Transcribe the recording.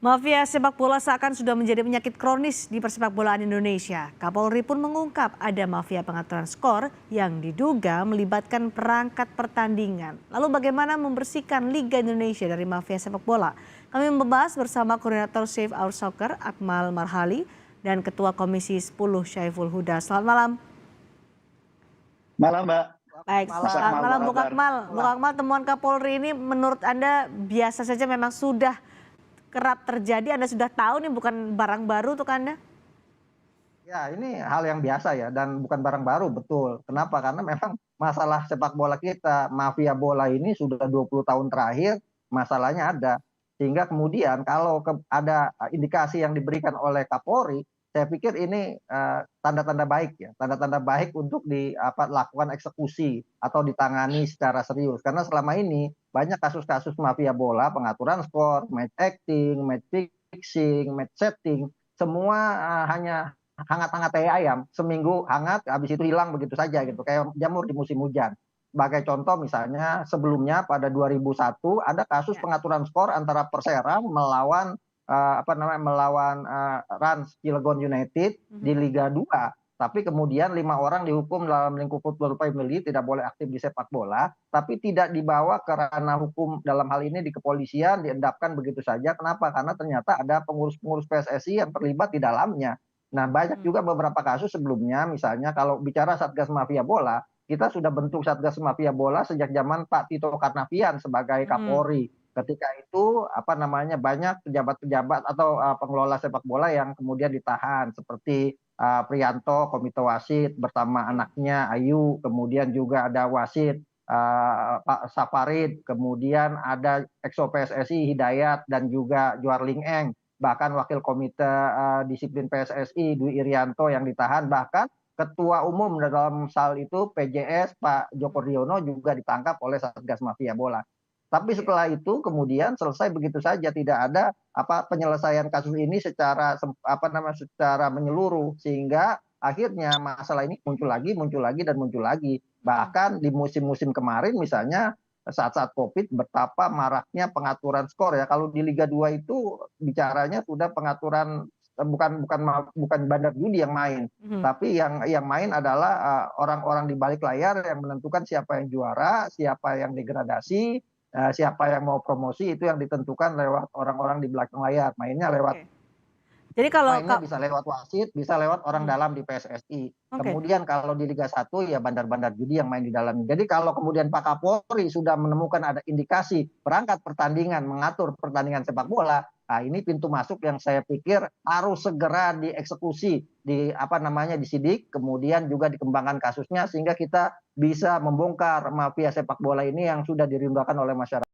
Mafia sepak bola seakan sudah menjadi penyakit kronis di persepak bolaan Indonesia. Kapolri pun mengungkap ada mafia pengaturan skor yang diduga melibatkan perangkat pertandingan. Lalu bagaimana membersihkan Liga Indonesia dari mafia sepak bola? Kami membahas bersama Koordinator Save Our Soccer Akmal Marhali dan Ketua Komisi 10 Syaiful Huda. Selamat malam. Malam, Mbak. Baik, selamat malam Bung Akmal. Bung Akmal, temuan Kapolri ini menurut Anda biasa saja, memang sudah kerap terjadi, Anda sudah tahu nih, bukan barang baru untuk Anda? Ya, ini hal yang biasa ya, dan bukan barang baru, betul. Kenapa? Karena memang masalah sepak bola kita, mafia bola ini sudah 20 tahun terakhir, masalahnya ada. Sehingga kemudian kalau ada indikasi yang diberikan oleh Kapolri, saya pikir ini tanda-tanda baik ya, tanda-tanda baik untuk dilakukan eksekusi atau ditangani secara serius. Karena selama ini banyak kasus-kasus mafia bola, pengaturan skor, match acting, match fixing, match setting, semua hanya hangat-hangat kayak ayam, seminggu hangat, habis itu hilang begitu saja gitu, kayak jamur di musim hujan. Sebagai contoh misalnya sebelumnya pada 2001 ada kasus pengaturan skor antara Persera melawan Rans Cilegon United di Liga 2. Tapi kemudian 5 orang dihukum dalam lingkup Football Family, tidak boleh aktif di sepak bola, tapi tidak dibawa ke ranah hukum dalam hal ini di kepolisian, diendapkan begitu saja. Kenapa? Karena ternyata ada pengurus-pengurus PSSI yang terlibat di dalamnya. Nah, banyak juga beberapa kasus sebelumnya, misalnya kalau bicara Satgas Mafia Bola, kita sudah bentuk Satgas Mafia Bola sejak zaman Pak Tito Karnavian sebagai Kapolri. Ketika itu banyak pejabat-pejabat atau pengelola sepak bola yang kemudian ditahan seperti Priyanto, Komite Wasit bersama anaknya Ayu, kemudian juga ada wasit Pak Safarid, kemudian ada Exo PSSI Hidayat dan juga Juarling Eng, bahkan wakil komite disiplin PSSI Dwi Irianto yang ditahan, bahkan ketua umum dalam hal itu PJS Pak Joko Riono juga ditangkap oleh Satgas Mafia Bola. Tapi setelah itu kemudian selesai begitu saja, tidak ada penyelesaian kasus ini secara secara menyeluruh, sehingga akhirnya masalah ini muncul lagi, muncul lagi dan muncul lagi. Bahkan di musim-musim kemarin misalnya saat-saat Covid betapa maraknya pengaturan skor ya. Kalau di Liga 2 itu bicaranya sudah pengaturan bukan bandar judi yang main, tapi yang main adalah orang-orang di balik layar yang menentukan siapa yang juara, siapa yang degradasi, siapa yang mau promosi, itu yang ditentukan lewat orang-orang di belakang layar. Jadi kalau Mainnya bisa lewat wasit, bisa lewat orang dalam di PSSI. Oke. Kemudian kalau di Liga 1 ya bandar-bandar judi yang main di dalam. Jadi kalau kemudian Pak Kapolri sudah menemukan ada indikasi perangkat pertandingan mengatur pertandingan sepak bola, nah ini pintu masuk yang saya pikir harus segera dieksekusi, disidik, kemudian juga dikembangkan kasusnya sehingga kita bisa membongkar mafia sepak bola ini yang sudah dirindukan oleh masyarakat.